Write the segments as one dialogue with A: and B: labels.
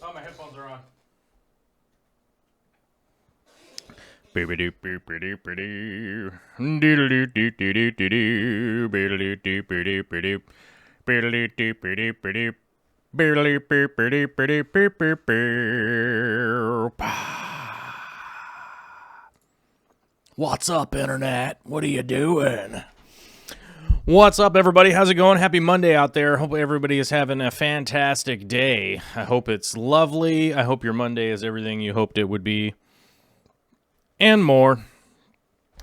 A: Oh, my headphones are on. What's up, Internet? What are you doing? What's up, everybody? How's it going? Happy Monday out there. Hope everybody is having a fantastic day. I hope it's lovely. I hope your Monday is everything you hoped it would be. And more.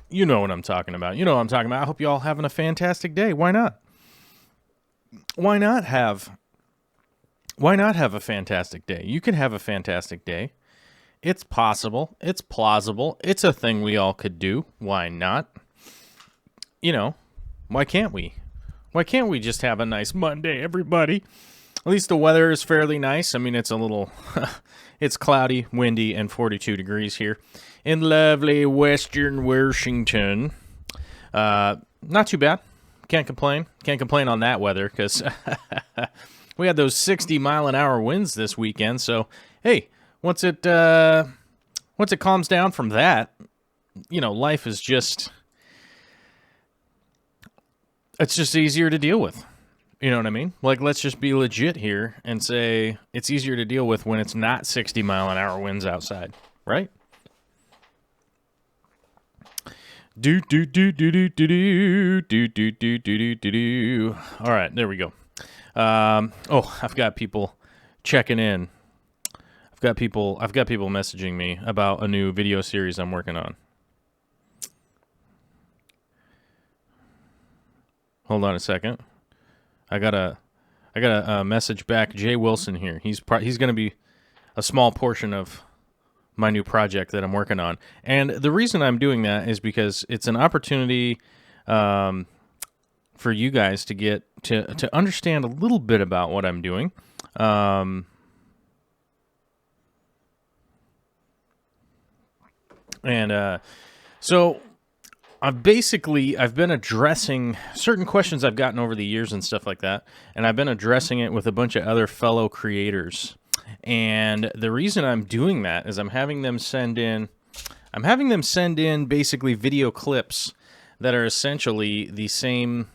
A: You know what I'm talking about. You know what I'm talking about. I hope you all having a fantastic day. Why not? Why not have a fantastic day? You can have a fantastic day. It's possible. It's plausible. It's a thing we all could do. Why not? You know, why can't we? Why can't we just have a nice Monday, everybody? At least the weather is fairly nice. I mean, it's a little, it's cloudy, windy, and 42 degrees here in lovely Western Washington. Not too bad. Can't complain. Can't complain on that weather because we had those 60-mile-an-hour winds this weekend. So, hey, once it calms down from that, you know, life is just, it's just easier to deal with. You know what I mean? Like, let's just be legit here and say it's easier to deal with when it's not 60-mile-an-hour winds outside, right? All right, there we go. I've got people checking in. I've got people messaging me about a new video series I'm working on. Hold on a second. I got a message back. Jay Wilson here. He's going to be a small portion of my new project that I'm working on. And the reason I'm doing that is because it's an opportunity for you guys to get to understand a little bit about what I'm doing. So I've been addressing certain questions I've gotten over the years and stuff like that, and I've been addressing it with a bunch of other fellow creators. And the reason I'm doing that is I'm having them send in basically video clips that are essentially the same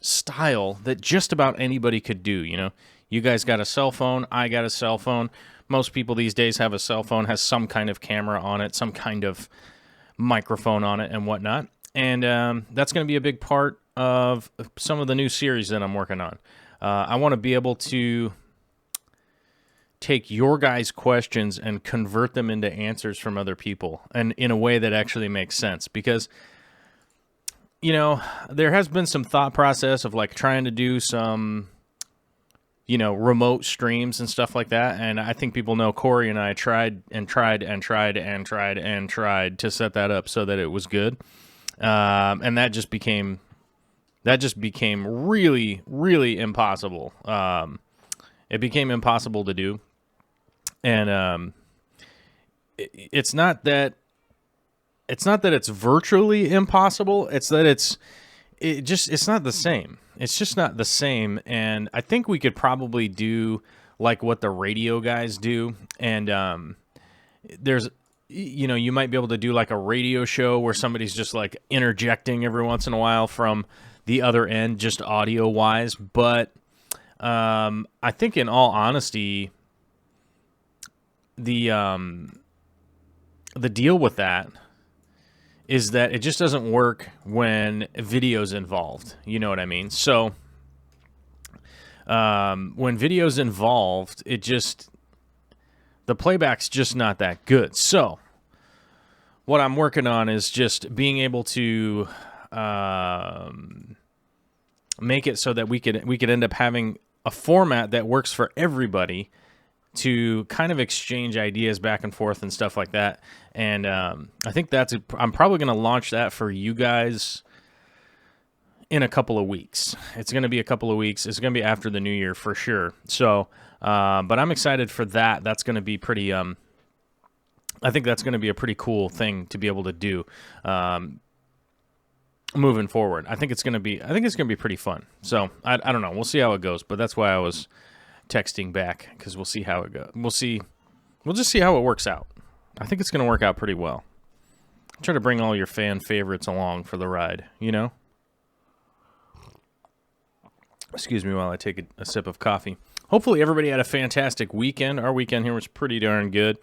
A: style that just about anybody could do, you know. You guys got a cell phone, I got a cell phone. Most people these days have a cell phone, has some kind of camera on it, some kind of microphone on it and whatnot. And that's going to be a big part of some of the new series that I'm working on. I want to be able to take your guys' questions and convert them into answers from other people, and in a way that actually makes sense. Because, you know, there has been some thought process of like trying to do some, you know, remote streams and stuff like that. And I think people know Corey and I tried to set that up so that it was good. And that just became really, really impossible. It became impossible to do. And it's not that it's virtually impossible. It's that it's not the same. It's just not the same. And I think we could probably do like what the radio guys do. And there's, you know, you might be able to do like a radio show where somebody's just like interjecting every once in a while from the other end, just audio wise. But I think in all honesty, the deal with that is that it just doesn't work when video's involved. You know what I mean? So when video's involved, the playback's just not that good. So what I'm working on is just being able to make it so that we could end up having a format that works for everybody, to kind of exchange ideas back and forth and stuff like that. And I think I'm probably going to launch that for you guys in a couple of weeks. It's going to be a couple of weeks. It's going to be after the new year for sure. So, but I'm excited for that. That's going to be pretty, I think that's going to be a pretty cool thing to be able to do. moving forward. I think it's gonna be pretty fun. So I don't know. We'll see how it goes. But that's why I was texting back, because we'll see how it goes. We'll just see how it works out. I think it's gonna work out pretty well. Try to bring all your fan favorites along for the ride, you know? Excuse me while I take a sip of coffee. Hopefully everybody had a fantastic weekend. Our weekend here was pretty darn good.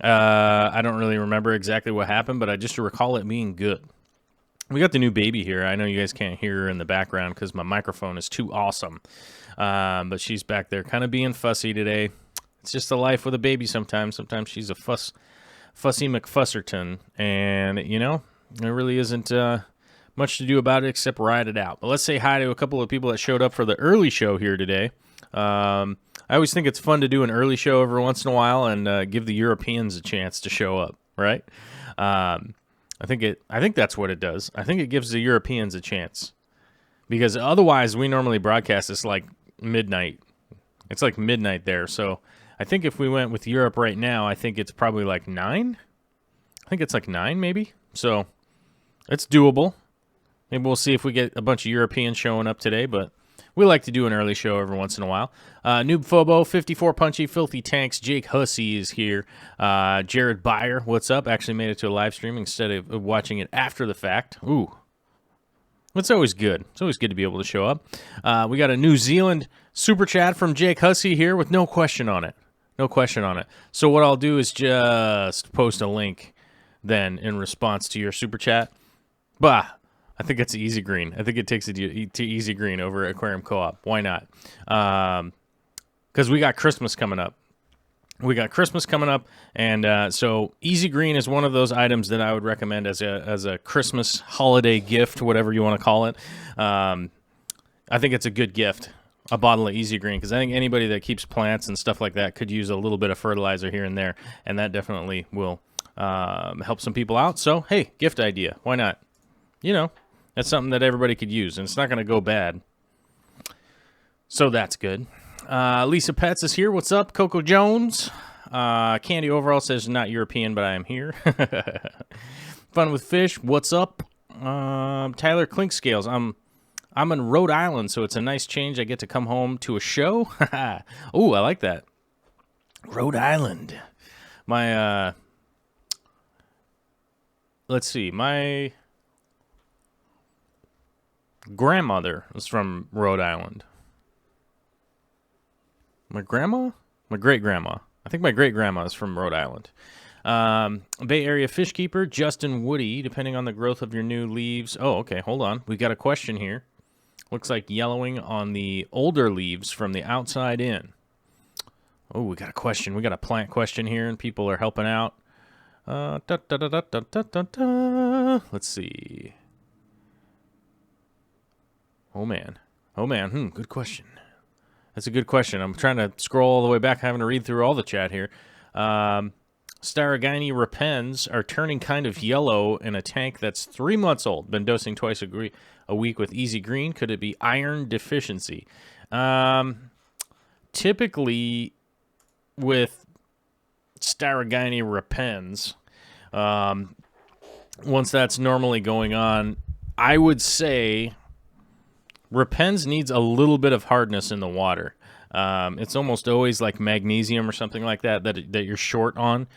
A: I don't really remember exactly what happened, but I just recall it being good. We got the new baby here. I know you guys can't hear her in the background because my microphone is too awesome. But she's back there kind of being fussy today. It's just the life with a baby sometimes. Sometimes she's a fussy McFusserton. And, you know, there really isn't much to do about it except ride it out. But let's say hi to a couple of people that showed up for the early show here today. I always think it's fun to do an early show every once in a while and give the Europeans a chance to show up, right? I think that's what it does. I think it gives the Europeans a chance, because otherwise we normally broadcast this like midnight. It's like midnight there. So I think if we went with Europe right now, I think it's probably like 9. I think it's like 9 maybe. So it's doable. Maybe we'll see if we get a bunch of Europeans showing up today, but we like to do an early show every once in a while. Noob Phobo, 54 Punchy, Filthy Tanks, Jake Hussey is here. Jared Byer, what's up? Actually made it to a live stream instead of watching it after the fact. Ooh. It's always good. It's always good to be able to show up. We got a New Zealand super chat from Jake Hussey here with no question on it. No question on it. So what I'll do is just post a link then in response to your super chat. Bah. I think it's Easy Green. I think it takes it to Easy Green over at Aquarium Co-op. Why not? Because we got Christmas coming up. And so Easy Green is one of those items that I would recommend as a Christmas holiday gift, whatever you want to call it. I think it's a good gift, a bottle of Easy Green, because I think anybody that keeps plants and stuff like that could use a little bit of fertilizer here and there, and that definitely will help some people out. So, hey, gift idea. Why not? You know. That's something that everybody could use, and it's not going to go bad. So that's good. Lisa Pets is here. What's up? Coco Jones. Candy Overall says not European, but I am here. Fun with Fish. What's up? Tyler Clinkscales. I'm in Rhode Island, so it's a nice change. I get to come home to a show. Ooh, I like that. Rhode Island. My, let's see. My grandmother was from Rhode Island. My grandma? My great-grandma. I think my great-grandma is from Rhode Island. Bay Area Fish Keeper, Justin Woody, depending on the growth of your new leaves. Oh, okay, hold on. We've got a question here. Looks like yellowing on the older leaves from the outside in. Oh, we got a question. We got a plant question here, and people are helping out. Let's see. Oh, man. Good question. That's a good question. I'm trying to scroll all the way back, having to read through all the chat here. Staragini repens are turning kind of yellow in a tank that's 3 months old. Been dosing twice a week with Easy Green. Could it be iron deficiency? Typically, with Staragini repens, once that's normally going on, I would say repens needs a little bit of hardness in the water. It's almost always like magnesium or something like that you're short on.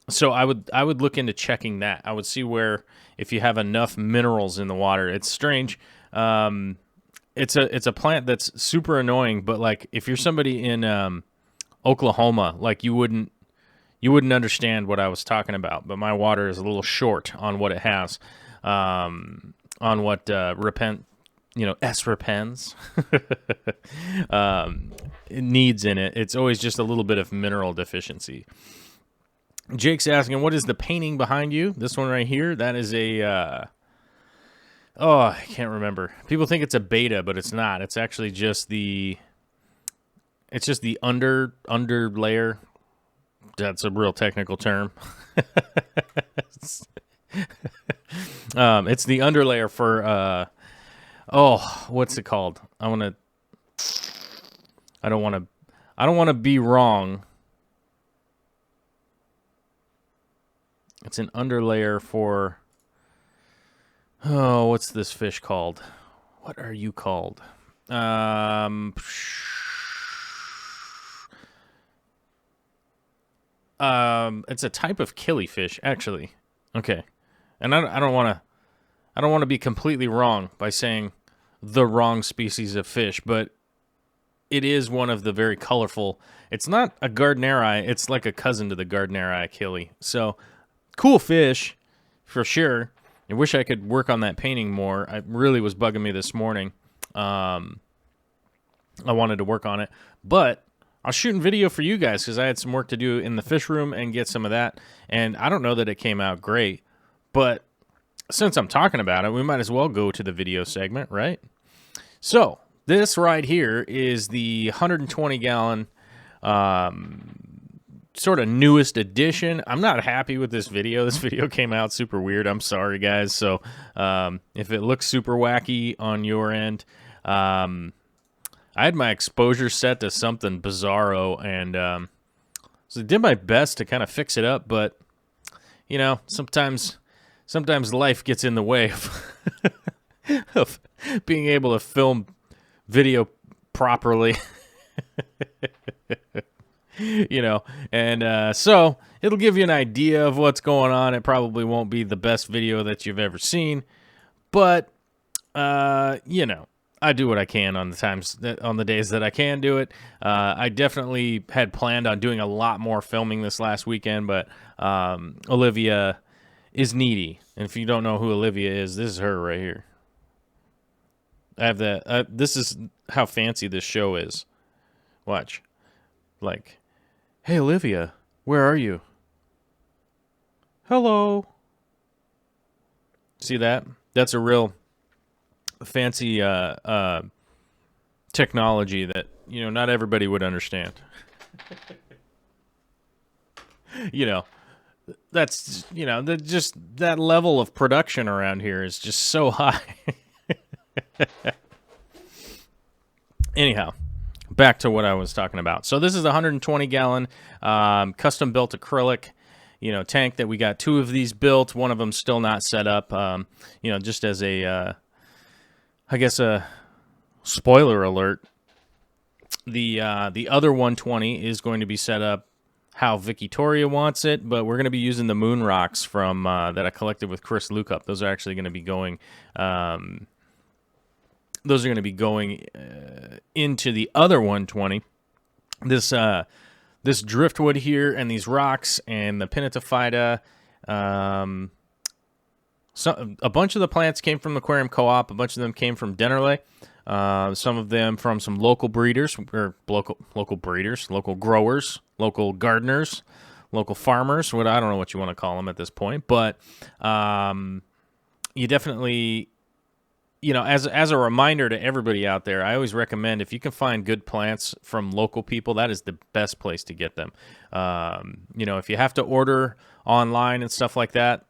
A: So I would look into checking that. I would see where if you have enough minerals in the water. It's strange. It's a plant that's super annoying, but like if you're somebody in Oklahoma, like you wouldn't understand what I was talking about. But my water is a little short on what it has, on what S repens it needs in it. It's always just a little bit of mineral deficiency. Jake's asking, what is the painting behind you? This one right here, that is a, I can't remember. People think it's a beta, but it's not. It's actually just the under layer. That's a real technical term. It's the underlayer for, what's it called? I don't want to be wrong. It's an underlayer for Oh, what's this fish called? What are you called? It's a type of killifish, actually. Okay, and I don't want to be completely wrong by saying the wrong species of fish, but it is one of the very colorful. It's not a Gardneri. It's like a cousin to the Gardneri achille. So, cool fish, for sure. I wish I could work on that painting more. It really was bugging me this morning. I wanted to work on it. But I was shooting video for you guys because I had some work to do in the fish room and get some of that. And I don't know that it came out great. But since I'm talking about it, we might as well go to the video segment, right? So, this right here is the 120-gallon sort of newest edition. I'm not happy with this video. This video came out super weird. I'm sorry, guys. So if it looks super wacky on your end, I had my exposure set to something bizarro, and so I did my best to kind of fix it up. But you know, sometimes life gets in the way of being able to film video properly. You know, and so it'll give you an idea of what's going on. It probably won't be the best video that you've ever seen, but you know, I do what I can on the days that I can do it. I definitely had planned on doing a lot more filming this last weekend, but Olivia is needy, and if you don't know who Olivia is, this is her right here. I have that. This is how fancy this show is. Watch, like. Hey, Olivia, where are you? Hello. See that? That's a real fancy technology that, you know, not everybody would understand. You know, that's, you know, just that level of production around here is just so high. Anyhow. Back to what I was talking about. So this is a 120-gallon custom-built acrylic, you know, tank that we got 2 of these built. One of them still not set up. You know, just as a, I guess a spoiler alert. The other 120 is going to be set up how Victoria wants it, but we're going to be using the moon rocks from that I collected with Chris Lukup. Those are actually going to be going. Those are going to be going into the other 120. This driftwood here and these rocks and the Pinatophyta. So a bunch of the plants came from the Aquarium Co-op. A bunch of them came from Dennerle. Some of them from some local breeders, or local breeders, local growers, local gardeners, local farmers. I don't know what you want to call them at this point, but you definitely. You know, as a reminder to everybody out there, I always recommend if you can find good plants from local people, that is the best place to get them. You know, if you have to order online and stuff like that,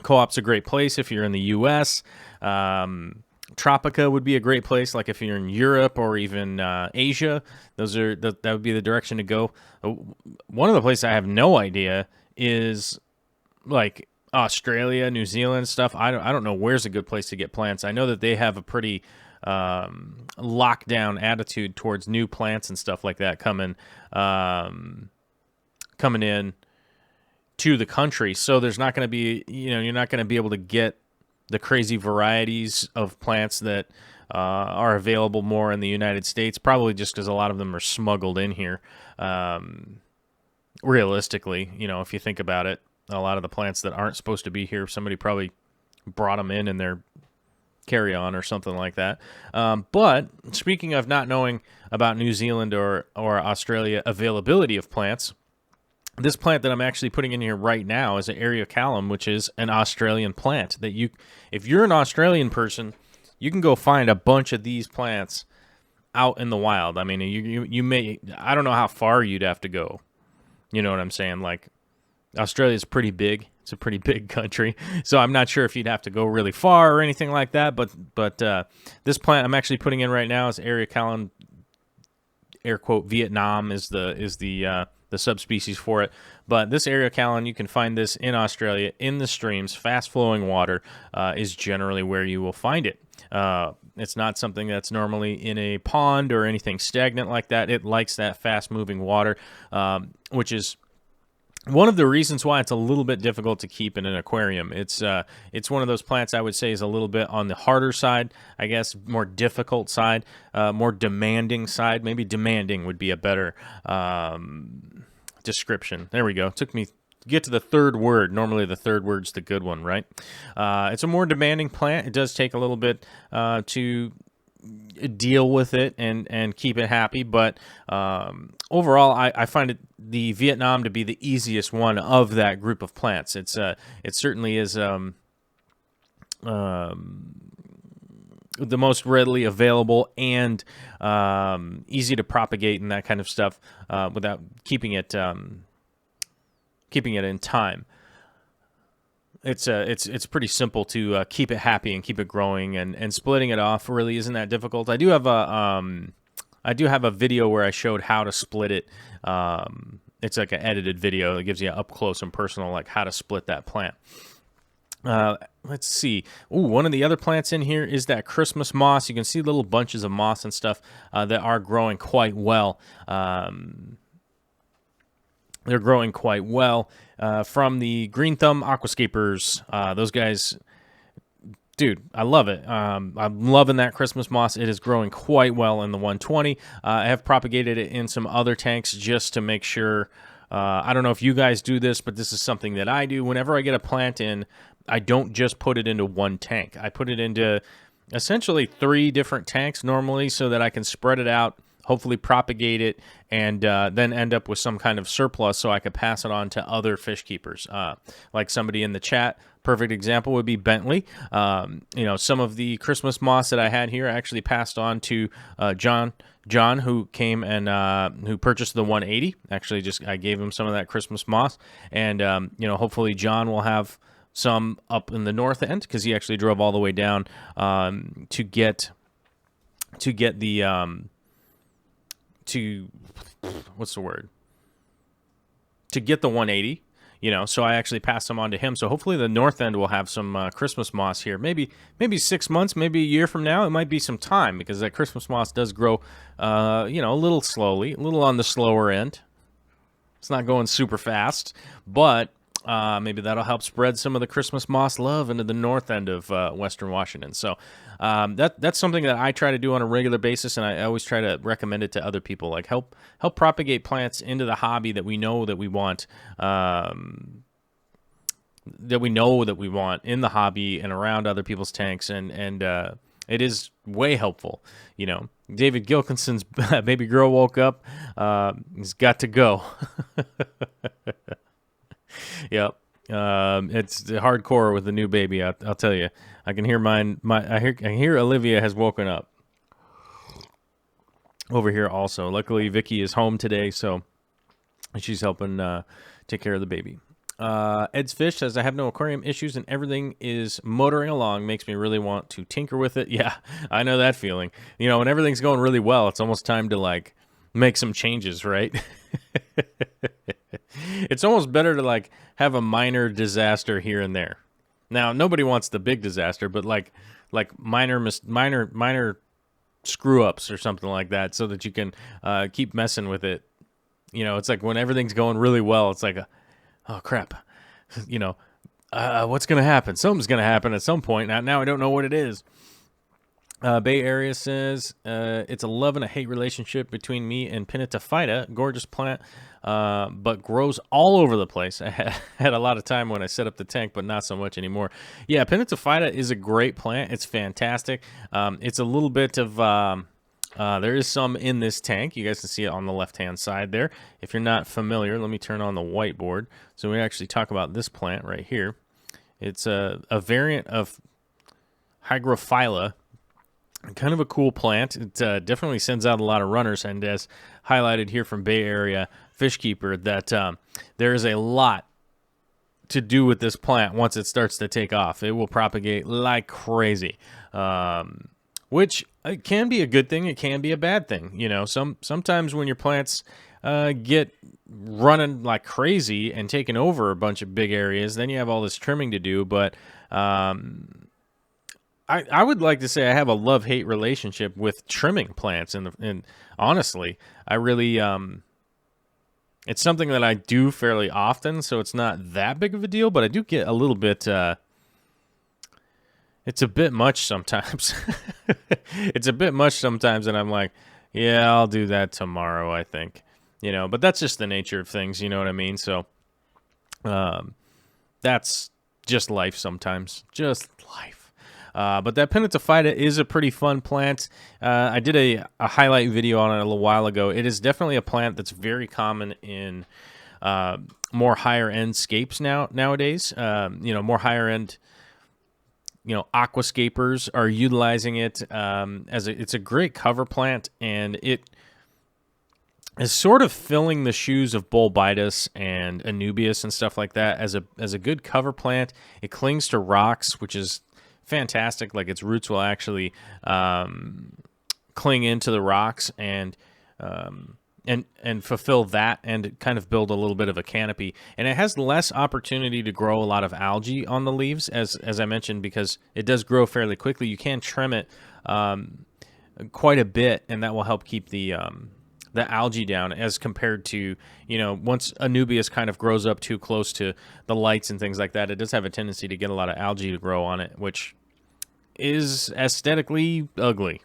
A: Co-op's a great place if you're in the U.S. Tropica would be a great place, like if you're in Europe or even Asia. That would be the direction to go. One of the places I have no idea is like Australia, New Zealand stuff. I don't know where's a good place to get plants. I know that they have a pretty lockdown attitude towards new plants and stuff like that coming in to the country. So there's not going to be, you know, you're not going to be able to get the crazy varieties of plants that are available more in the United States, probably just because a lot of them are smuggled in here. Realistically, you know, if you think about it, a lot of the plants that aren't supposed to be here, somebody probably brought them in their carry-on or something like that. But speaking of not knowing about New Zealand or Australia availability of plants, this plant that I'm actually putting in here right now is an Eriocalum, which is an Australian plant that if you're an Australian person, you can go find a bunch of these plants out in the wild. I mean, you may, I don't know how far you'd have to go. You know what I'm saying? Like, Australia's pretty big. It's a pretty big country. So I'm not sure if you'd have to go really far or anything like that. But this plant I'm actually putting in right now is Eriocalum, air quote, Vietnam is the the subspecies for it. But this Eriocallan, you can find this in Australia in the streams. Fast-flowing water is generally where you will find it. It's not something that's normally in a pond or anything stagnant like that. It likes that fast-moving water, which is one of the reasons why it's a little bit difficult to keep in an aquarium. It's one of those plants I would say is a little bit on the harder side, I guess, more difficult side, more demanding side. Maybe demanding would be a better description. There we go. It took me to get to the third word. Normally the third word's the good one, right? It's a more demanding plant. It does take a little bit to deal with it and keep it happy, but overall I find the Vietnam to be the easiest one of that group of plants. It certainly is the most readily available and easy to propagate and that kind of stuff without keeping it in time. It's pretty simple to keep it happy and keep it growing, and splitting it off really isn't that difficult. I do have a video where I showed how to split it. It's like an edited video that gives you up close and personal, like how to split that plant. Let's see. Ooh, one of the other plants in here is that Christmas moss. You can see little bunches of moss and stuff that are growing quite well. They're growing quite well from the Green Thumb Aquascapers. Those guys, dude, I love it. I'm loving that Christmas moss. It is growing quite well in the 120. I have propagated it in some other tanks just to make sure. I don't know if you guys do this, but this is something that I do. Whenever I get a plant in, I don't just put it into one tank. I put it into essentially 3 different tanks normally so that I can spread it out, hopefully propagate it, and then end up with some kind of surplus so I could pass it on to other fish keepers. Like somebody in the chat, perfect example would be Bentley. Some of the Christmas moss that I had here I actually passed on to John, who came and who purchased the 180. Actually, I gave him some of that Christmas moss, and hopefully John will have some up in the north end because he actually drove all the way down to get the to get the 180, so I actually passed them on to him. So hopefully the north end will have some Christmas moss here. Maybe 6 months, maybe a year from now. It might be some time because that Christmas moss does grow, a little slowly, a little on the slower end. It's not going super fast, but maybe that'll help spread some of the Christmas moss love into the north end of Western Washington. So that's something that I try to do on a regular basis, and I always try to recommend it to other people. Like help propagate plants into the hobby that we know that we want, in the hobby and around other people's tanks, and it is way helpful. David Gilkinson's baby girl woke up. He's got to go. Yep. It's hardcore with the new baby. I'll tell you. I can hear I hear Olivia has woken up over here also. Luckily, Vicky is home today, so she's helping take care of the baby. Ed's Fish says, I have no aquarium issues and everything is motoring along. Makes me really want to tinker with it. Yeah, I know that feeling. When everything's going really well, it's almost time to make some changes, right? It's almost better to have a minor disaster here and there. Now, nobody wants the big disaster, but minor screw ups or something like that, so that you can keep messing with it. It's like when everything's going really well, it's like, oh crap, what's gonna happen? Something's gonna happen at some point. Now I don't know what it is. Bay Area says, it's a love and a hate relationship between me and Pinatophyta. Gorgeous plant, but grows all over the place. I had a lot of time when I set up the tank, but not so much anymore. Yeah, Pinatophyta is a great plant. It's fantastic. It's a little bit of... there is some in this tank. You guys can see it on the left-hand side there. If you're not familiar, let me turn on the whiteboard. So we actually talk about this plant right here. It's a variant of Hygrophila. Kind of a cool plant. It definitely sends out a lot of runners, and as highlighted here from Bay Area Fish Keeper, that there is a lot to do with this plant once it starts to take off. It will propagate like crazy, which it can be a good thing. It can be a bad thing. Sometimes when your plants get running like crazy and taking over a bunch of big areas, then you have all this trimming to do. But I would like to say I have a love-hate relationship with trimming plants, and honestly, I really it's something that I do fairly often, so it's not that big of a deal. But I do get a little bit. It's a bit much sometimes. It's a bit much sometimes, and I'm like, yeah, I'll do that tomorrow, I think. But that's just the nature of things, you know what I mean? So that's just life sometimes. Just life. But that Pinnatifida is a pretty fun plant. I did a highlight video on it a little while ago. It is definitely a plant that's very common in more higher-end scapes nowadays. More higher-end aquascapers are utilizing it it's a great cover plant, and it is sort of filling the shoes of Bolbitis and Anubias and stuff like that as a good cover plant. It clings to rocks, which is fantastic. Like, its roots will actually cling into the rocks and fulfill that and kind of build a little bit of a canopy. And it has less opportunity to grow a lot of algae on the leaves, as I mentioned, because it does grow fairly quickly. You can trim it quite a bit, and that will help keep the algae down, as compared to, once Anubias kind of grows up too close to the lights and things like that, it does have a tendency to get a lot of algae to grow on it, which is aesthetically ugly.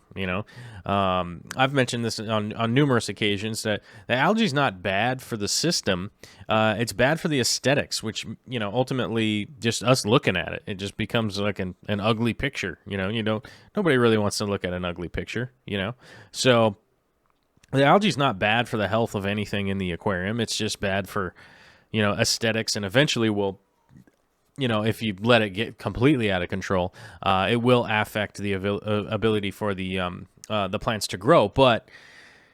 A: I've mentioned this on numerous occasions, that the algae is not bad for the system. It's bad for the aesthetics, which, ultimately, just us looking at it, it just becomes like an ugly picture. Nobody really wants to look at an ugly picture, so the algae is not bad for the health of anything in the aquarium. It's just bad for, aesthetics, and eventually will, if you let it get completely out of control, it will affect the ability for the plants to grow. But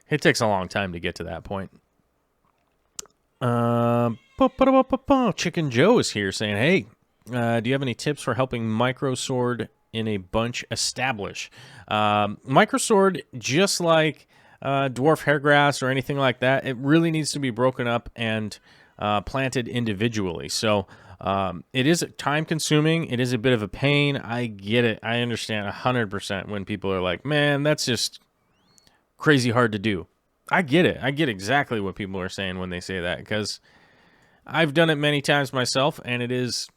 A: it takes a long time to get to that point. Chicken Joe is here saying, hey, do you have any tips for helping microsword in a bunch establish? Microsword, just like dwarf hairgrass or anything like that, it really needs to be broken up and planted individually. So it is time consuming. It is a bit of a pain. I get it. I understand 100% when people are like, man, that's just crazy hard to do. I get it. I get exactly what people are saying when they say that, because I've done it many times myself, and it is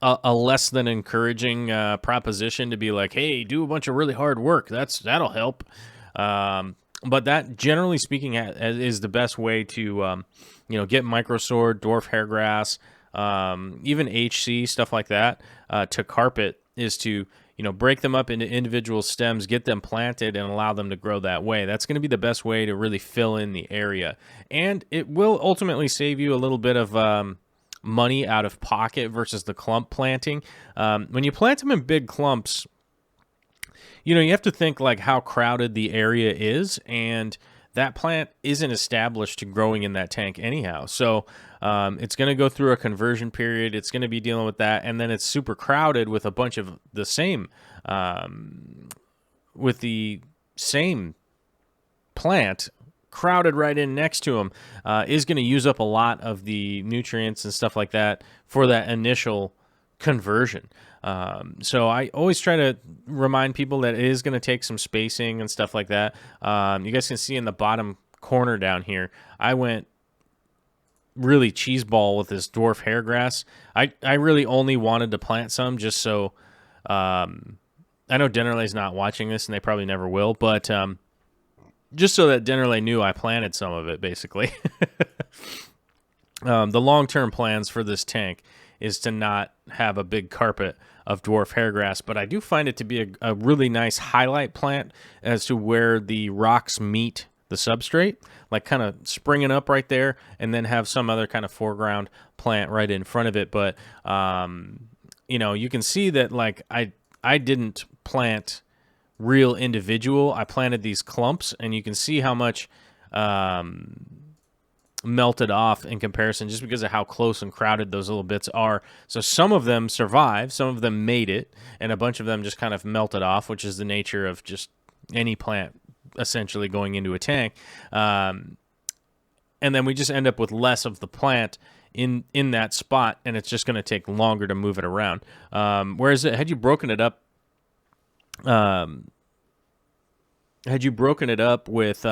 A: a less than encouraging proposition to be like, hey, do a bunch of really hard work. That'll help. But that, generally speaking, is the best way to, get microsword, dwarf hairgrass, even HC, stuff like that, to carpet, is to, break them up into individual stems, get them planted, and allow them to grow that way. That's going to be the best way to really fill in the area. And it will ultimately save you a little bit of money out of pocket versus the clump planting. When you plant them in big clumps, you have to think like how crowded the area is, and that plant isn't established to growing in that tank anyhow. So it's going to go through a conversion period. It's going to be dealing with that, and then it's super crowded with a bunch of the same, plant crowded right in next to them, is going to use up a lot of the nutrients and stuff like that for that initial conversion. So I always try to remind people that it is going to take some spacing and stuff like that. You guys can see in the bottom corner down here, I went really cheeseball with this dwarf hairgrass. I really only wanted to plant some just so, I know Dennerley's not watching this, and they probably never will, but just so that Dennerley knew I planted some of it, basically. The long-term plans for this tank is to not have a big carpet of dwarf hairgrass, but I do find it to be a really nice highlight plant as to where the rocks meet the substrate, like kind of springing up right there, and then have some other kind of foreground plant right in front of it. But you can see that, like, I didn't plant real individual. I planted these clumps, and you can see how much melted off in comparison, just because of how close and crowded those little bits are. So some of them survived, some of them made it, and a bunch of them just kind of melted off, which is the nature of just any plant essentially going into a tank. And then we just end up with less of the plant in that spot, and it's just going to take longer to move it around. Whereas had you broken it up, with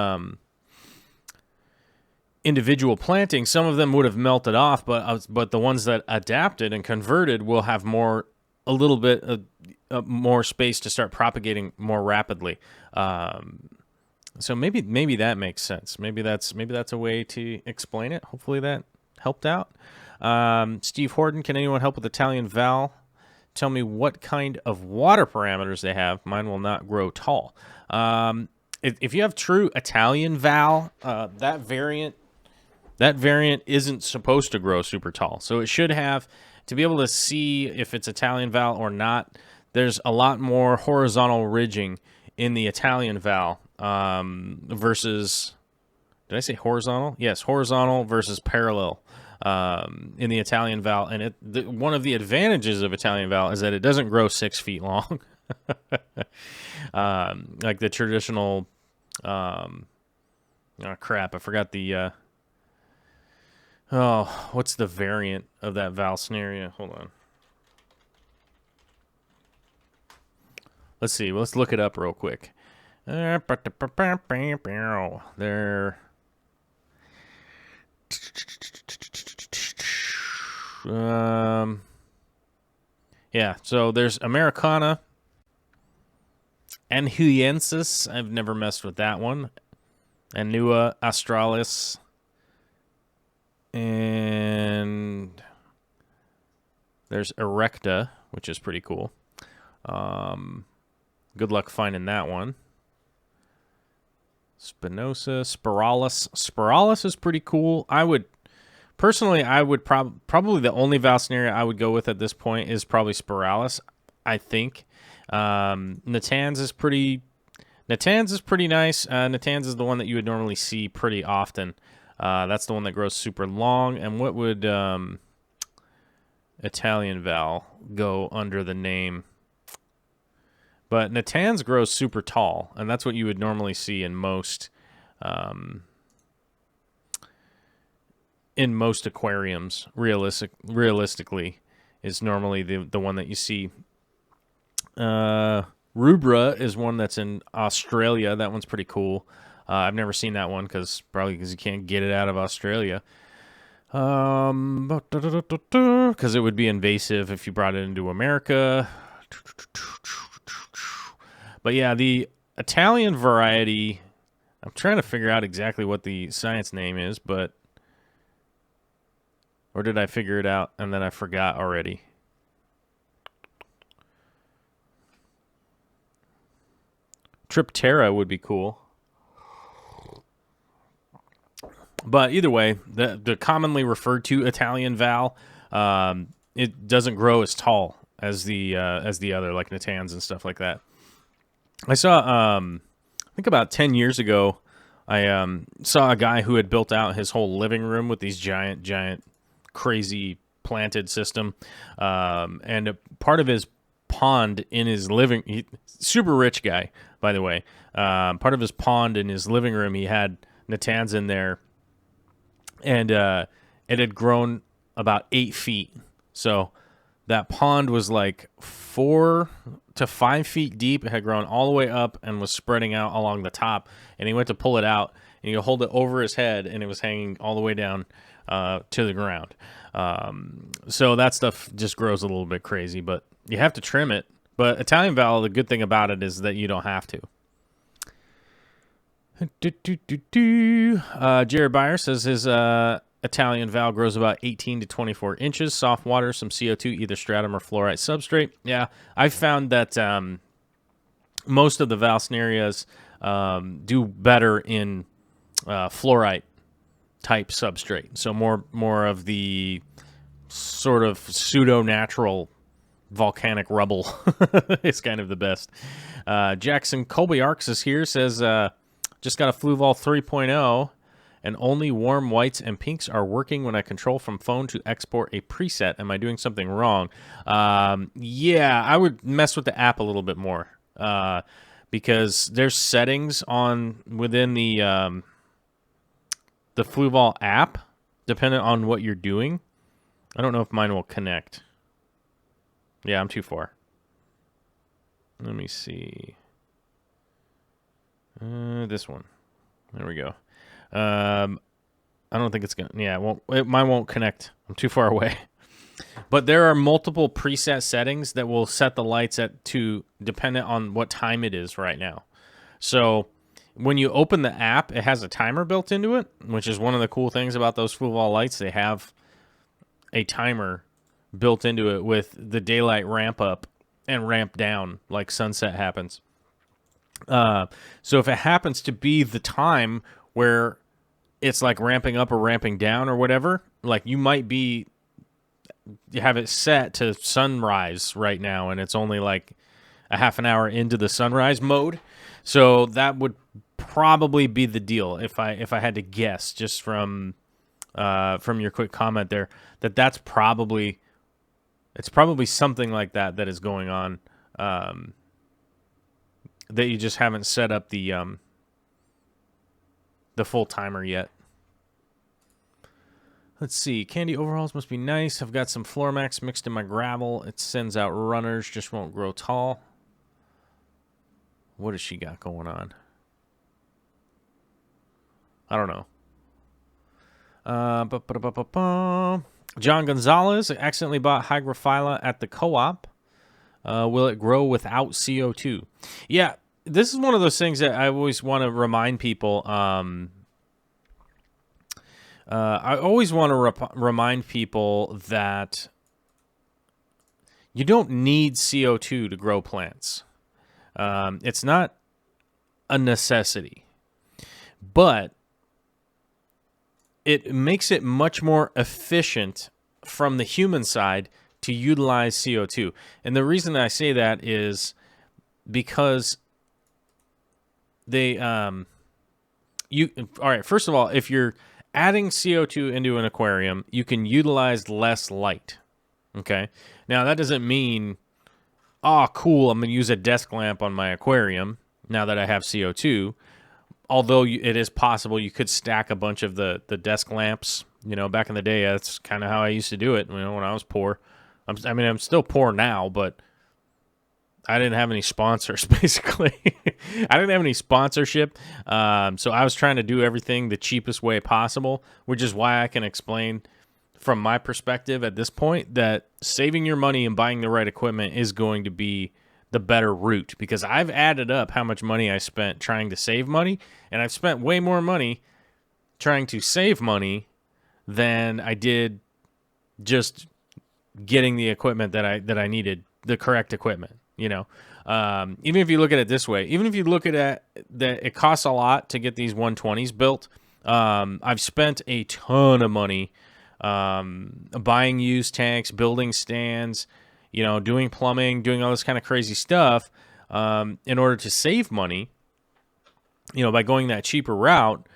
A: individual planting, some of them would have melted off, but the ones that adapted and converted will have a little bit more space to start propagating more rapidly. So maybe that makes sense. Maybe that's a way to explain it. Hopefully that helped out. Steve Horton, can anyone help with Italian Val? Tell me what kind of water parameters they have. Mine will not grow tall. If you have true Italian Val, that variant isn't supposed to grow super tall. So it should have, to be able to see if it's Italian Val or not, there's a lot more horizontal ridging in the Italian Val versus, did I say horizontal? Yes, horizontal versus parallel in the Italian Val. And one of the advantages of Italian Val is that it doesn't grow 6 feet long. Like the traditional, crap, I forgot the, what's the variant of that Vallisneria? Hold on. Let's see. Let's look it up real quick. There. Yeah, so there's Americana, Anhuensis. I've never messed with that one. Annua Australis. And there's Erecta, which is pretty cool. Good luck finding that one. Spinosa, Spiralis. Spiralis is pretty cool. Probably the only Vallisneria I would go with at this point is probably Spiralis, I think. Natanz is pretty nice. Natanz is the one that you would normally see pretty often. That's the one that grows super long. And what would Italian Val go under the name? But Natanz grows super tall, and that's what you would normally see in most aquariums. Realistically, is normally the one that you see. Rubra is one that's in Australia. That one's pretty cool. I've never seen that one because you can't get it out of Australia. Because it would be invasive if you brought it into America. But yeah, the Italian variety, I'm trying to figure out exactly what the science name is, or did I figure it out and then I forgot already? Triptera would be cool. But either way, the commonly referred to Italian Val, it doesn't grow as tall as the other, like Natanz and stuff like that. I saw, I think about 10 years ago, I saw a guy who had built out his whole living room with these giant, crazy planted system. And a part of his pond in his super rich guy, by the way. Part of his pond in his living room, he had Natanz in there. And it had grown about 8 feet. So that pond was like 4 to 5 feet deep. It had grown all the way up and was spreading out along the top. And he went to pull it out, and he hold it over his head, and it was hanging all the way down to the ground. So that stuff just grows a little bit crazy, but you have to trim it. But Italian Val, the good thing about it is that you don't have to. Jared Byer says his Italian Val grows about 18 to 24 inches, soft water, some CO2, either stratum or fluorite substrate. Yeah, I've found that most of the Vallisnerias do better in fluorite type substrate. So more of the sort of pseudo-natural volcanic rubble is kind of the best. Jackson Colby Arxis here says, just got a Fluval 3.0, and only warm whites and pinks are working when I control from phone to export a preset. Am I doing something wrong? Yeah, I would mess with the app a little bit more. because there's settings within the Fluval app, dependent on what you're doing. I don't know if mine will connect. Yeah, I'm too far. Let me see. This one. There we go. I don't think it's gonna. Yeah, mine won't connect. I'm too far away. But there are multiple preset settings that will set the lights dependent on what time it is right now. So when you open the app, it has a timer built into it, which is one of the cool things about those Fluval lights. They have a timer built into it with the daylight ramp up and ramp down like sunset happens. So if it happens to be the time where it's like ramping up or ramping down or whatever, like you have it set to sunrise right now, and it's only like a half an hour into the sunrise mode. So that would probably be the deal if I had to guess, just from your quick comment there, it's probably something like that is going on, that you just haven't set up the full timer yet. Let's see. Candy overhauls must be nice. I've got some Floormax mixed in my gravel. It sends out runners, just won't grow tall. What has she got going on? I don't know. John Gonzalez accidentally bought Hygrophila at the co-op. Will it grow without CO2? Yeah, this is one of those things that I always want to remind people. I always want to remind people that you don't need CO2 to grow plants. It's not a necessity, but it makes it much more efficient from the human side to utilize CO2. And the reason I say that is because all right, first of all, if you're adding CO2 into an aquarium, you can utilize less light. Okay? Now, that doesn't mean, oh, cool, I'm going to use a desk lamp on my aquarium now that I have CO2. Although it is possible you could stack a bunch of the desk lamps. You know, back in the day, that's kind of how I used to do it, when I was poor. I'm still poor now, but I didn't have any sponsors, basically. I didn't have any sponsorship, so I was trying to do everything the cheapest way possible, which is why I can explain from my perspective at this point that saving your money and buying the right equipment is going to be the better route, because I've added up how much money I spent trying to save money, and I've spent way more money trying to save money than I did just getting the equipment that I needed, the correct equipment. You know, even if you look at it this way, even if you look at it that it costs a lot to get these 120s built, I've spent a ton of money buying used tanks, building stands, doing plumbing, doing all this kind of crazy stuff in order to save money, by going that cheaper route,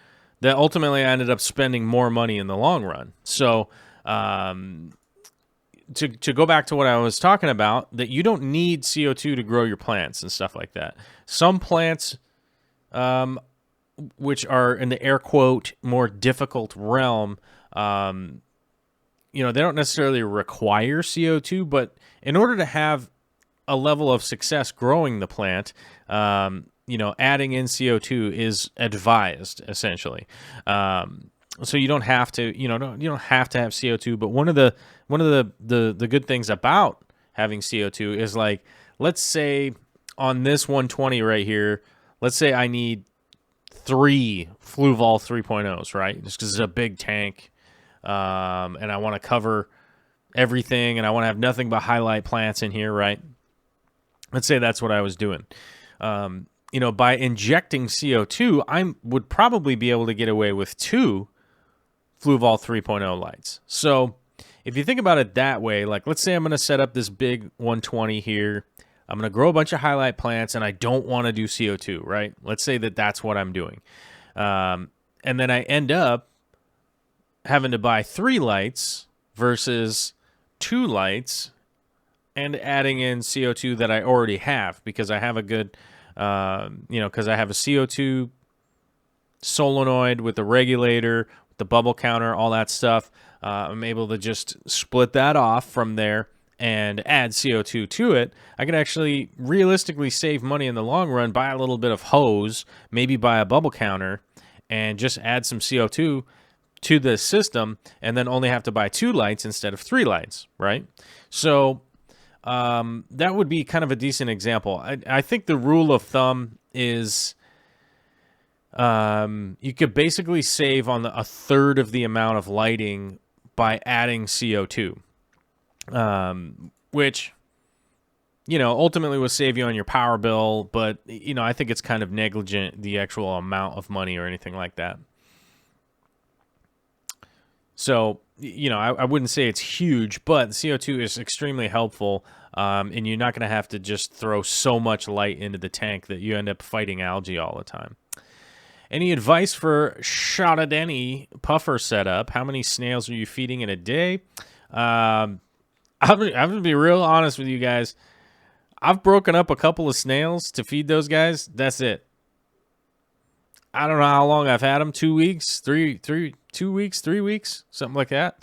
A: that ultimately I ended up spending more money in the long run. So, to go back to what I was talking about, that you don't need CO2 to grow your plants and stuff like that. Some plants, which are in the air quote more difficult realm, they don't necessarily require CO2, but in order to have a level of success growing the plant, adding in CO2 is advised, essentially. So you don't have to, you don't have to have CO2. But one of the good things about having CO2 is, like, let's say on this 120 right here, let's say I need 3 Fluval 3.0s, right? Just because it's a big tank, and I want to cover everything, and I want to have nothing but highlight plants in here, right? Let's say that's what I was doing. By injecting CO2, I would probably be able to get away with 2 Fluval 3.0 lights. So if you think about it that way, like, let's say I'm going to set up this big 120 here. I'm going to grow a bunch of highlight plants, and I don't want to do CO2, right? Let's say that's what I'm doing. And then I end up having to buy 3 lights versus 2 lights and adding in CO2 that I already have, because I have a good because I have a CO2 solenoid with the regulator, the bubble counter, all that stuff. I'm able to just split that off from there and add CO2 to it. I could actually realistically save money in the long run, buy a little bit of hose, maybe buy a bubble counter, and just add some CO2 to the system, and then only have to buy 2 lights instead of 3 lights, right? So that would be kind of a decent example. I think the rule of thumb is you could basically save on a third of the amount of lighting by adding CO2, which, ultimately will save you on your power bill, but, I think it's kind of negligent, the actual amount of money or anything like that. So, I wouldn't say it's huge, but CO2 is extremely helpful, and you're not going to have to just throw so much light into the tank that you end up fighting algae all the time. Any advice for Shotadeni puffer setup? How many snails are you feeding in a day? I'm going to be real honest with you guys. I've broken up a couple of snails to feed those guys. That's it. I don't know how long I've had them. 2 weeks, 2 weeks, 3 weeks, something like that.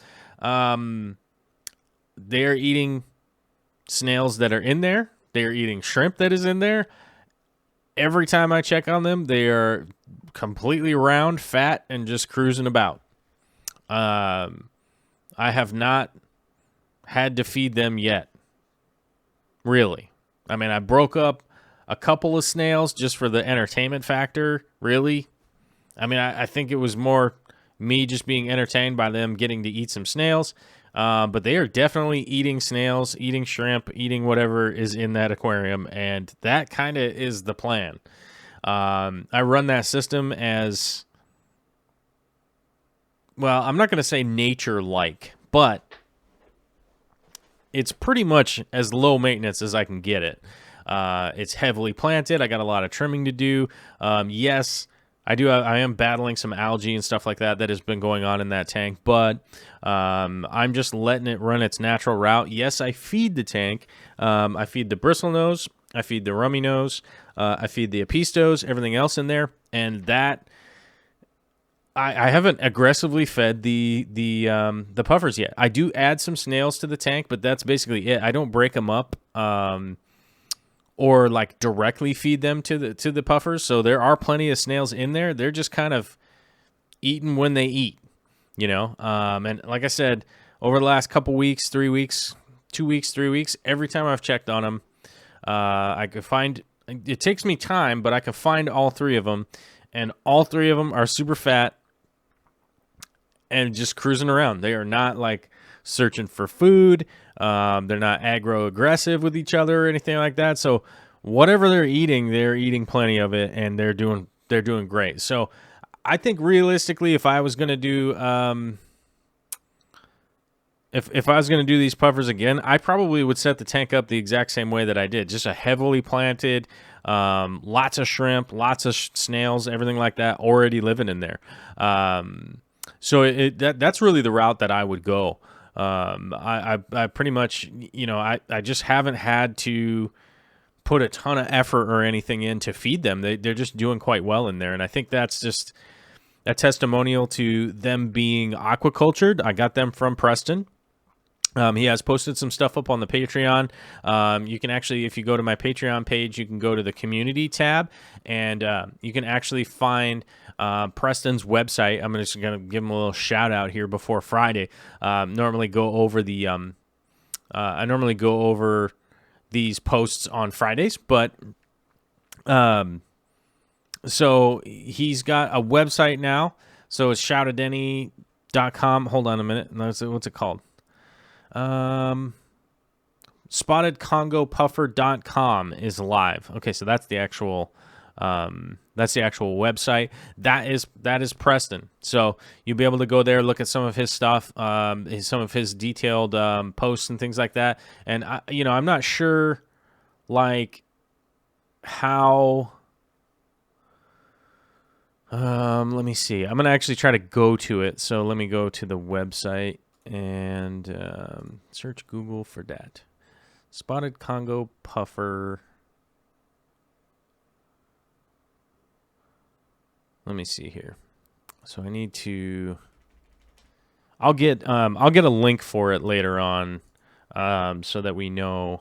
A: They're eating snails that are in there. They're eating shrimp that is in there. Every time I check on them, they are completely round, fat, and just cruising about. I have not had to feed them yet. Really. I mean, I broke up a couple of snails just for the entertainment factor, really. I mean, I think it was more me just being entertained by them getting to eat some snails. But they are definitely eating snails, eating shrimp, eating whatever is in that aquarium, and that kind of is the plan. I run that system as, well, I'm not going to say nature-like, but it's pretty much as low maintenance as I can get it. It's heavily planted. I got a lot of trimming to do. Yes, I am battling some algae and stuff like that has been going on in that tank, but I'm just letting it run its natural route. Yes, I feed the tank. I feed the bristlenose. I feed the rummy nose. I feed the apistos, everything else in there, and that I haven't aggressively fed the puffers yet. I do add some snails to the tank, but that's basically it. I don't break them up or like directly feed them to the puffers. So there are plenty of snails in there. They're just kind of eating when they eat, And like I said, over the last couple weeks, 3 weeks, 2 weeks, 3 weeks, every time I've checked on them, I could find. It takes me time, but I can find all 3 of them, and all 3 of them are super fat and just cruising around. They are not like searching for food. They're not aggro-aggressive with each other or anything like that. So whatever they're eating plenty of it, and they're doing great. So I think realistically, if I was going to do if I was going to do these puffers again, I probably would set the tank up the exact same way that I did. Just a heavily planted, lots of shrimp, lots of snails, everything like that already living in there. So that's really the route that I would go. I pretty much, I just haven't had to put a ton of effort or anything in to feed them. They're just doing quite well in there. And I think that's just a testimonial to them being aquacultured. I got them from Preston. He has posted some stuff up on the Patreon. You can actually, if you go to my Patreon page, you can go to the community tab, and you can actually find Preston's website. I'm just going to give him a little shout out here before Friday. Normally go over I normally go over these posts on Fridays, but so he's got a website now. So it's shoutadeni.com. Hold on a minute. What's it called? SpottedCongoPuffer.com is live. Okay, so that's the actual website. That is Preston. So you'll be able to go there, look at some of his stuff, some of his detailed posts and things like that. And I'm not sure like how. Let me see. I'm gonna actually try to go to it. So let me go to the website and search Google for that. Spotted Congo Puffer. let me see here. So I need to. I'll get a link for it later on, so that we know.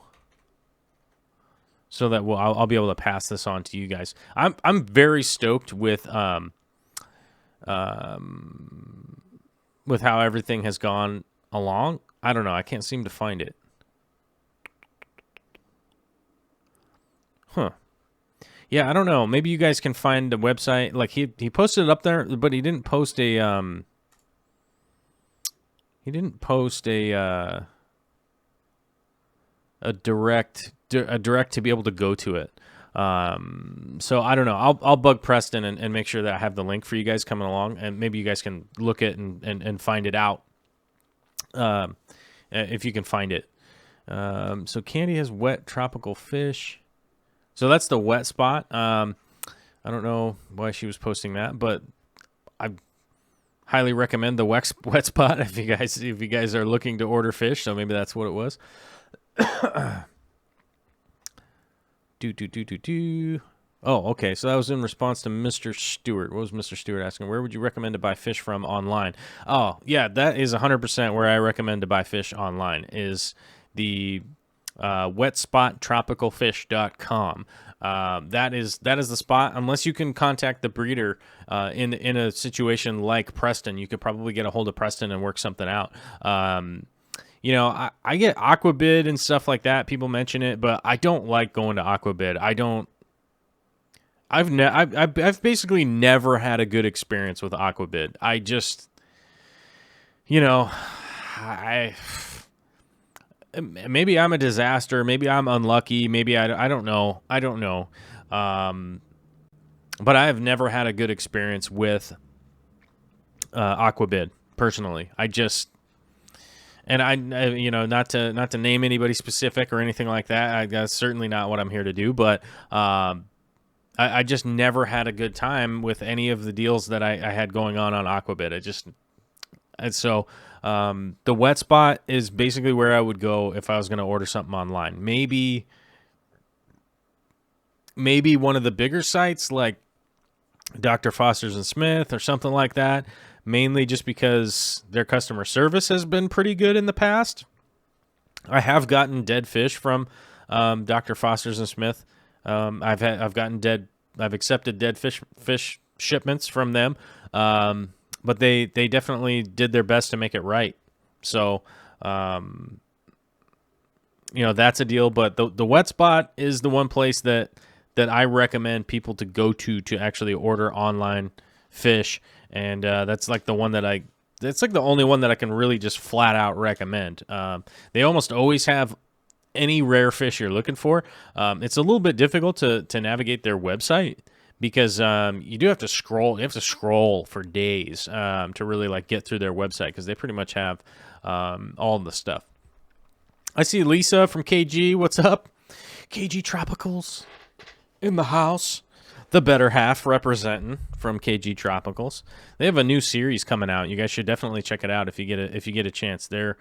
A: So that I'll be able to pass this on to you guys. I'm very stoked with how everything has gone along. I don't know. I can't seem to find it. Huh. Yeah, I don't know. Maybe you guys can find the website. Like he posted it up there, but he didn't post a direct to be able to go to it. So I don't know. I'll bug Preston and make sure that I have the link for you guys coming along, and maybe you guys can look it and find it out. If you can find it. So Candy has wet tropical fish. So that's the wet spot. I don't know why she was posting that, but I highly recommend the wet spot if you guys are looking to order fish. So maybe that's what it was. Oh, okay. So that was in response to Mr. Stewart. What was Mr. Stewart asking? Where would you recommend to buy fish from online? Oh, yeah, that is 100% where I recommend to buy fish online is the wetspot.tropicalfish.com. That is the spot. Unless you can contact the breeder in a situation like Preston, you could probably get a hold of Preston and work something out. You know, I get Aquabid and stuff like that. People mention it, but I don't like going to Aquabid. I've basically never had a good experience with Aquabid. I just, you know, maybe I'm a disaster. Maybe I'm unlucky. Maybe I don't know. I don't know. But I have never had a good experience with Aquabid personally. And I, you know, not to name anybody specific or anything like that. That's certainly not what I'm here to do. But I just never had a good time with any of the deals that I had going on Aquabid. So the wet spot is basically where I would go if I was going to order something online. Maybe one of the bigger sites like Dr. Foster's and Smith or something like that. Mainly just because their customer service has been pretty good in the past. I have gotten dead fish from Dr. Foster's and Smith. I've accepted dead fish shipments from them, but they definitely did their best to make it right. So, you know, that's a deal. But the wet spot is the one place that I recommend people to go to actually order online fish. And that's like the one that's like the only one that I can really just flat out recommend. They almost always have any rare fish you're looking for. It's a little bit difficult to navigate their website because you do have to scroll. You have to scroll for days to really like get through their website because they pretty much have all the stuff. I see Lisa from KG. What's up? KG Tropicals in the house. The better half representing from KG Tropicals. They have a new series coming out. You guys should definitely check it out if you get a chance. They're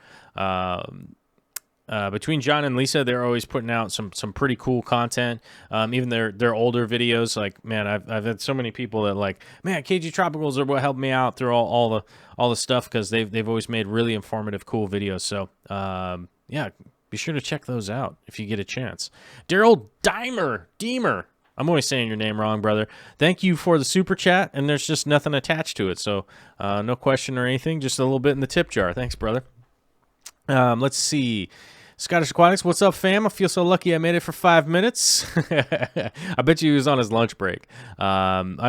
A: between John and Lisa, they're always putting out some pretty cool content. Even their older videos, like man, I've had so many people that like, man, KG Tropicals are what helped me out through all the stuff because they've always made really informative, cool videos. So yeah, be sure to check those out if you get a chance. Daryl Deemer. I'm always saying your name wrong, brother. Thank you for the super chat, and there's just nothing attached to it, so no question or anything, just a little bit in the tip jar. Thanks, brother. Let's see. Scottish Aquatics, what's up, fam? I feel so lucky I made it for 5 minutes. I bet you he was on his lunch break. We're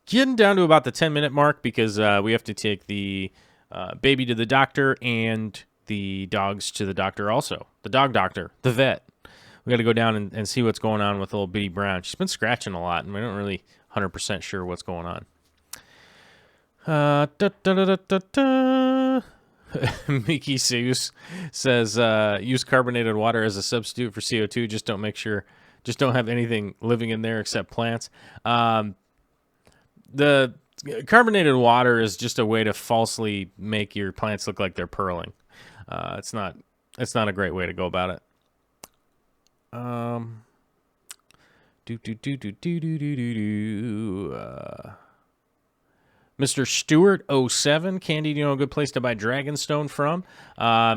A: getting down to about the 10-minute mark because we have to take the baby to the doctor and the dogs to the doctor also. The dog doctor, the vet. We got to go down and see what's going on with little Bitty Brown. She's been scratching a lot, and we're not really 100% sure what's going on. Mickey Seuss says, use carbonated water as a substitute for CO2. Just don't have anything living in there except plants. The carbonated water is just a way to falsely make your plants look like they're pearling. It's not a great way to go about it. Mr. Stewart 07, Candy, do you know a good place to buy Dragonstone from?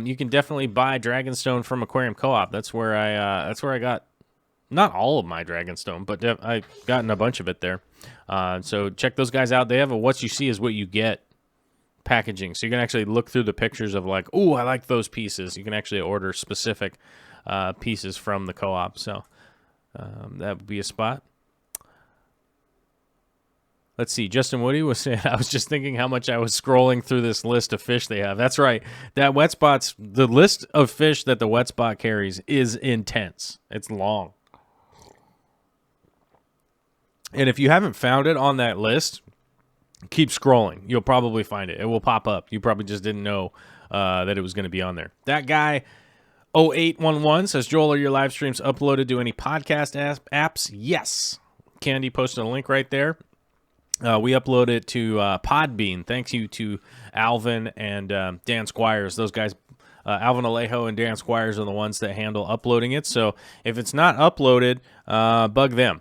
A: You can definitely buy Dragonstone from Aquarium Co-op. That's where I got not all of my Dragonstone, but I've gotten a bunch of it there. So check those guys out. They have a what you see is what you get packaging, so you can actually look through the pictures of like, oh, I like those pieces. You can actually order specific pieces from the co-op. So that would be a spot. Let's see. Justin Woody was saying, I was just thinking how much I was scrolling through this list of fish they have. That's right. That Wet Spot's, the list of fish that the Wet Spot carries is intense. It's long. And if you haven't found it on that list, keep scrolling. You'll probably find it. It will pop up. You probably just didn't know that it was going to be on there. That guy, 0811, says, Joel, are your live streams uploaded to any podcast apps? Yes. Candy posted a link right there. We upload it to Podbean. Thanks you to Alvin and Dan Squires. Those guys, Alvin Alejo and Dan Squires, are the ones that handle uploading it. So if it's not uploaded, bug them.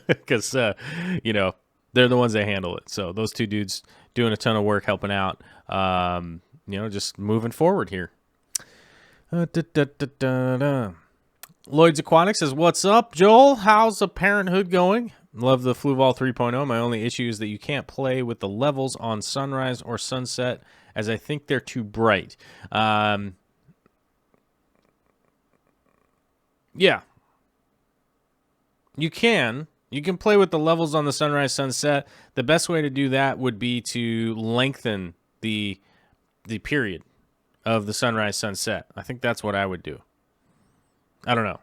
A: Because, you know, they're the ones that handle it. So those two dudes doing a ton of work helping out, you know, just moving forward here. Lloyd's Aquatics says, what's up, Joel? How's the Parenthood going? Love the Fluval 3.0. My only issue is that you can't play with the levels on sunrise or sunset, as I think they're too bright. Yeah. You can play with the levels on the sunrise, sunset. The best way to do that would be to lengthen the period of the sunrise, sunset. I think that's what I would do. I don't know.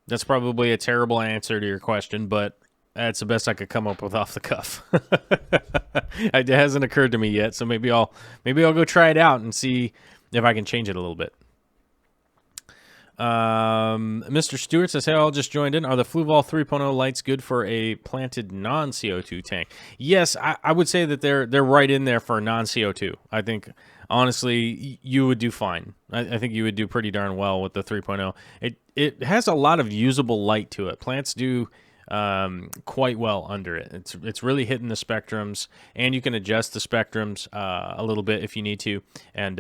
A: That's probably a terrible answer to your question, but that's the best I could come up with off the cuff. It hasn't occurred to me yet, so maybe I'll go try it out and see if I can change it a little bit. Mr. Stewart says, hey, I just joined in. Are the Fluval 3.0 lights good for a planted non-CO2 tank? Yes, I would say that they're right in there for non-CO2. I think, honestly, you would do fine. I think you would do pretty darn well with the 3.0. It has a lot of usable light to it. Plants do quite well under it. It's really hitting the spectrums, and you can adjust the spectrums a little bit if you need to, and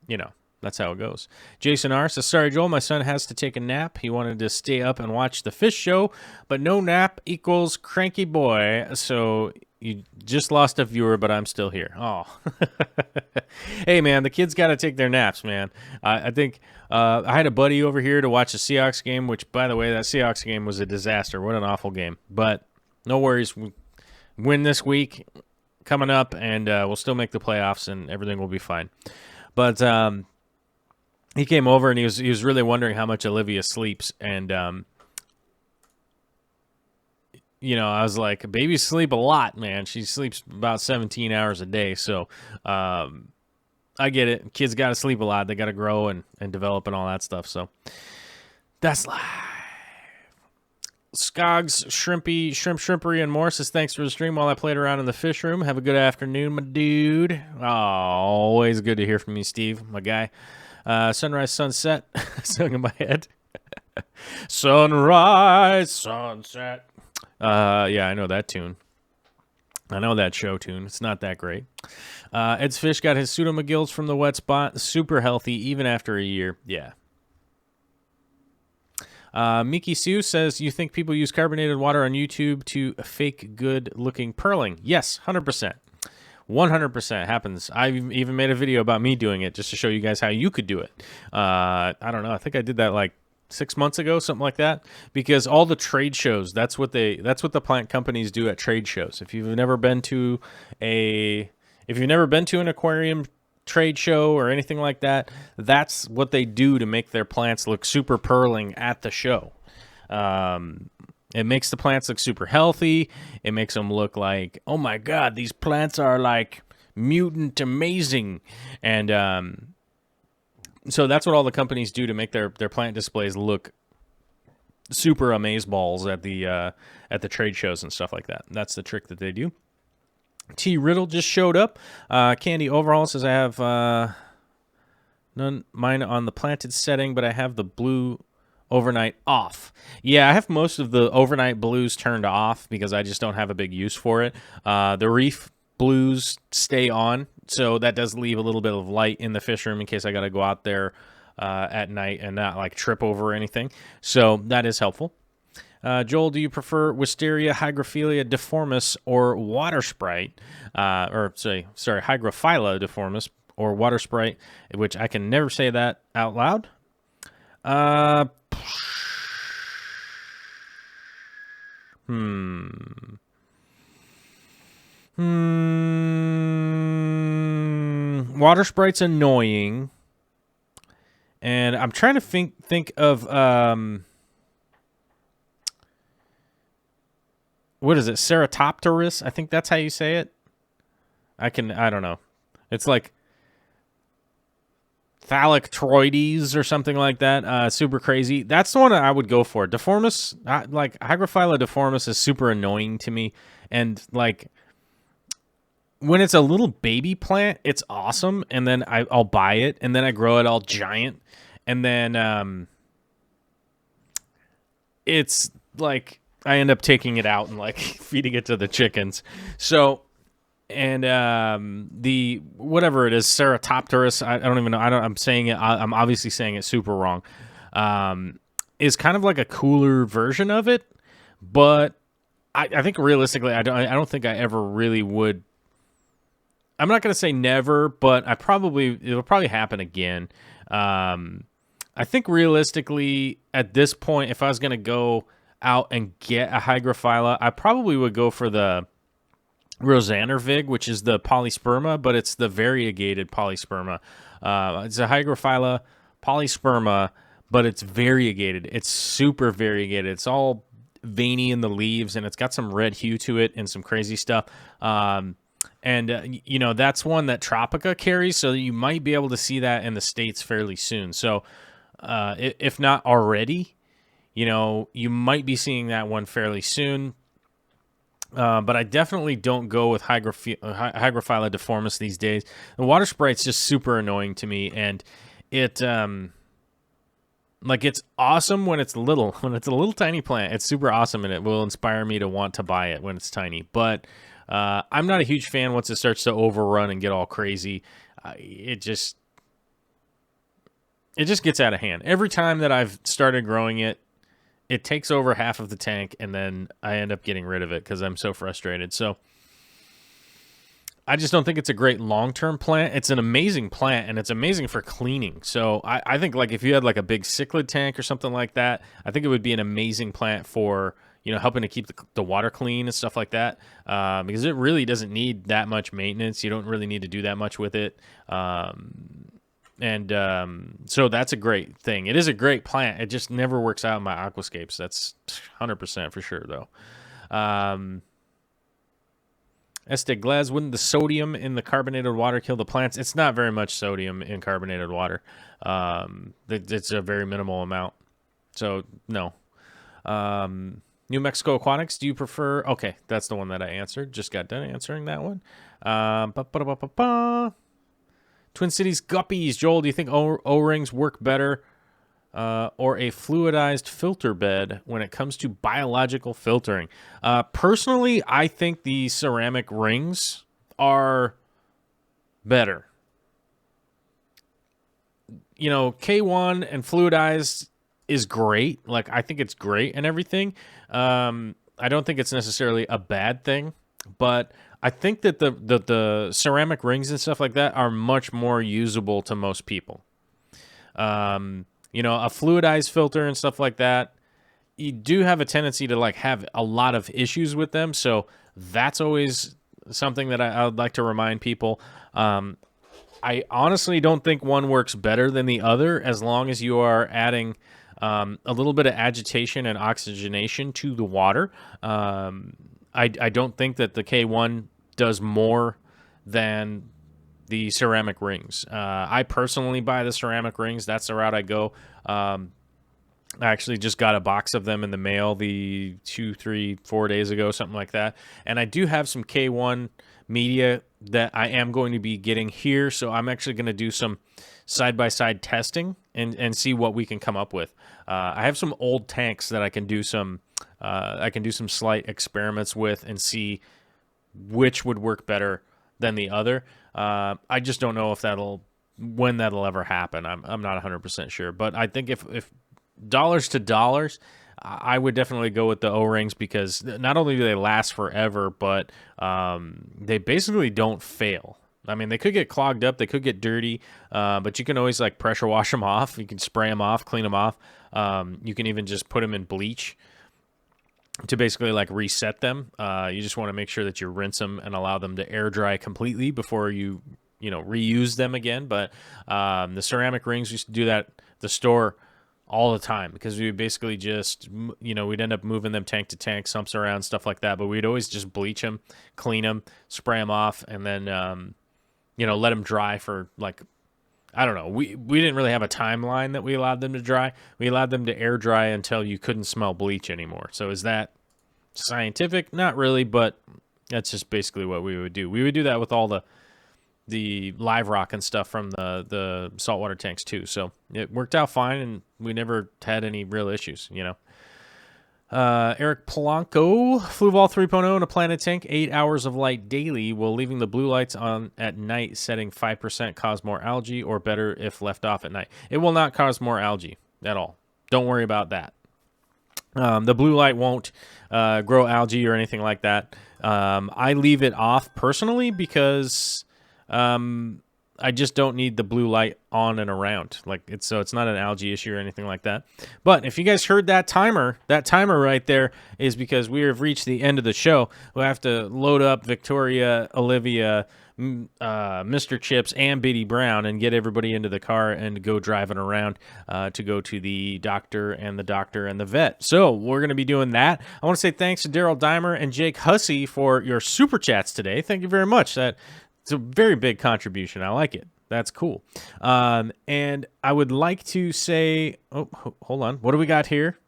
A: you know, that's how it goes. Jason R. says, sorry, Joel, my son has to take a nap. He wanted to stay up and watch the fish show, but no nap equals cranky boy. So you just lost a viewer, but I'm still here. Oh. Hey, man, the kids got to take their naps, man. I think I had a buddy over here to watch the Seahawks game, which, by the way, that Seahawks game was a disaster. What an awful game. But no worries. We win this week coming up, and we'll still make the playoffs, and everything will be fine. But he came over, and he was really wondering how much Olivia sleeps, and you know, I was like, babies sleep a lot, man. She sleeps about 17 hours a day, so I get it. Kids got to sleep a lot. They got to grow and develop and all that stuff, so that's live. Skogs, Shrimpery, and more says, thanks for the stream while I played around in the fish room. Have a good afternoon, my dude. Oh, always good to hear from you, Steve, my guy. Sunrise, sunset, sung in my head. Sunrise, sunset. Yeah, I know that tune. I know that show tune. It's not that great. Ed's Fish got his pseudomagills from the Wet Spot. Super healthy, even after a year. Yeah. Miki Sue says, you think people use carbonated water on YouTube to fake good-looking pearling? Yes, 100%. 100% happens. I've even made a video about me doing it just to show you guys how you could do it. I don't know. I think I did that like 6 months ago, something like that. Because all the trade shows, that's what the plant companies do at trade shows. If you've never been to an aquarium trade show or anything like that, that's what they do to make their plants look super pearling at the show. It makes the plants look super healthy. It makes them look like, oh my God, these plants are like mutant amazing. And so that's what all the companies do to make their plant displays look super amazeballs at the trade shows and stuff like that. That's the trick that they do. T. Riddle just showed up. Candy Overhaul says, I have mine on the planted setting, but I have the blue Overnight off. Yeah, I have most of the overnight blues turned off because I just don't have a big use for it. The reef blues stay on, so that does leave a little bit of light in the fish room in case I got to go out there at night and not like trip over anything. So that is helpful. Joel, do you prefer Wisteria, Hygrophila deformis, or water sprite? Hygrophila deformis or water sprite, which I can never say that out loud. Water sprite's annoying, and I'm trying to think of what is it? Ceratopterus? I think that's how you say it. I don't know. It's like Thalactroides or something like that. Super crazy. That's the one I would go for. Deformis, like Hygrophila deformis is super annoying to me. And like when it's a little baby plant, it's awesome. And then I'll buy it and then I grow it all giant. And then it's like I end up taking it out and like feeding it to the chickens. So, and the whatever it is, Ceratopterus, I don't even know. I'm saying it. I'm obviously saying it super wrong. Is kind of like a cooler version of it, but I think realistically, I don't think I ever really would. I'm not going to say never, but it'll probably happen again. I think realistically, at this point, if I was going to go out and get a Hygrophila, I probably would go for the Rosanervig, which is the polysperma, but it's the variegated polysperma. It's a Hygrophila polysperma, but it's variegated. It's super variegated. It's all veiny in the leaves, and it's got some red hue to it and some crazy stuff. You know, that's one that Tropica carries, so you might be able to see that in the States fairly soon. So if not already, you know, you might be seeing that one fairly soon. But I definitely don't go with Hygrophila deformis these days. The water sprite's just super annoying to me, and it like it's awesome when it's little. When it's a little tiny plant, it's super awesome, and it will inspire me to want to buy it when it's tiny. But I'm not a huge fan once it starts to overrun and get all crazy. It just gets out of hand. Every time that I've started growing it, it takes over half of the tank, and then I end up getting rid of it because I'm so frustrated. So I just don't think it's a great long-term plant. It's an amazing plant, and it's amazing for cleaning. So I think like if you had like a big cichlid tank or something like that, I think it would be an amazing plant for, you know, helping to keep the water clean and stuff like that, because it really doesn't need that much maintenance. You don't really need to do that much with it. So that's a great thing. It is a great plant. It just never works out in my aquascapes. That's 100% for sure, though. Este Glaz, wouldn't the sodium in the carbonated water kill the plants? It's not very much sodium in carbonated water. It's a very minimal amount. So, no. New Mexico Aquatics, do you prefer... Okay, that's the one that I answered. Just got done answering that one. Twin Cities Guppies. Joel, do you think O-rings work better or a fluidized filter bed when it comes to biological filtering? Personally, I think the ceramic rings are better. You know, K1 and fluidized is great. Like, I think it's great and everything. I don't think it's necessarily a bad thing, but I think that the ceramic rings and stuff like that are much more usable to most people. You know, a fluidized filter and stuff like that, you do have a tendency to like have a lot of issues with them. So that's always something that I would like to remind people. I honestly don't think one works better than the other as long as you are adding a little bit of agitation and oxygenation to the water. I don't think that the K1 does more than the ceramic rings. I personally buy the ceramic rings. That's the route I go. I actually just got a box of them in the mail 2, 3, 4 days ago, something like that. And I do have some K1 media that I am going to be getting here. So I'm actually going to do some side-by-side testing and see what we can come up with. I have some old tanks that I can do some slight experiments with and see which would work better than the other. I just don't know when that'll ever happen. I'm not 100% sure, but I think if dollars to dollars, I would definitely go with the O-rings, because not only do they last forever, but they basically don't fail. I mean, they could get clogged up, they could get dirty, but you can always like pressure wash them off. You can spray them off, clean them off. You can even just put them in bleach to basically like reset them. You just want to make sure that you rinse them and allow them to air dry completely before you reuse them again. But the ceramic rings, we used to do that at the store all the time, because we would basically just, we'd end up moving them tank to tank, sumps around, stuff like that. But we'd always just bleach them, clean them, spray them off, and then, let them dry for like, I don't know. We didn't really have a timeline that we allowed them to dry. We allowed them to air dry until you couldn't smell bleach anymore. So is that scientific? Not really, but that's just basically what we would do. We would do that with all the live rock and stuff from the saltwater tanks too. So it worked out fine, and we never had any real issues, Eric Polanco, Fluval 3.0 in a planet tank, 8 hours of light daily, while leaving the blue lights on at night, setting 5% cause more algae, or better if left off at night. It will not cause more algae at all. Don't worry about that. The blue light won't grow algae or anything like that. I leave it off personally because I just don't need the blue light on and around. So it's not an algae issue or anything like that. But if you guys heard that timer right there is because we have reached the end of the show. We'll have to load up Victoria, Olivia, Mr. Chips, and Biddy Brown and get everybody into the car and go driving around to go to the doctor and the vet. So we're going to be doing that. I want to say thanks to Daryl Dimer and Jake Hussey for your super chats today. Thank you very much. It's a very big contribution. I like it. That's cool. And I would like to say, hold on. What do we got here?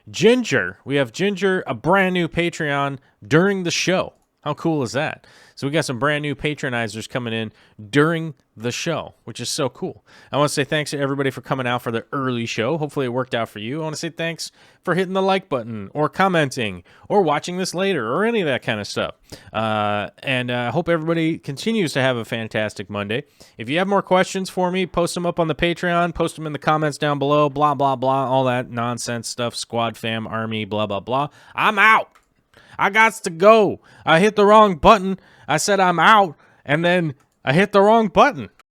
A: Ginger. We have Ginger, a brand new Patreon during the show. How cool is that? So we got some brand new patronizers coming in during the show, which is so cool. I want to say thanks to everybody for coming out for the early show. Hopefully it worked out for you. I want to say thanks for hitting the like button or commenting or watching this later or any of that kind of stuff. And I hope everybody continues to have a fantastic Monday. If you have more questions for me, post them up on the Patreon, post them in the comments down below, blah, blah, blah, all that nonsense stuff, squad fam, army, blah, blah, blah. I'm out. I got to go. I hit the wrong button. I said I'm out, and then I hit the wrong button.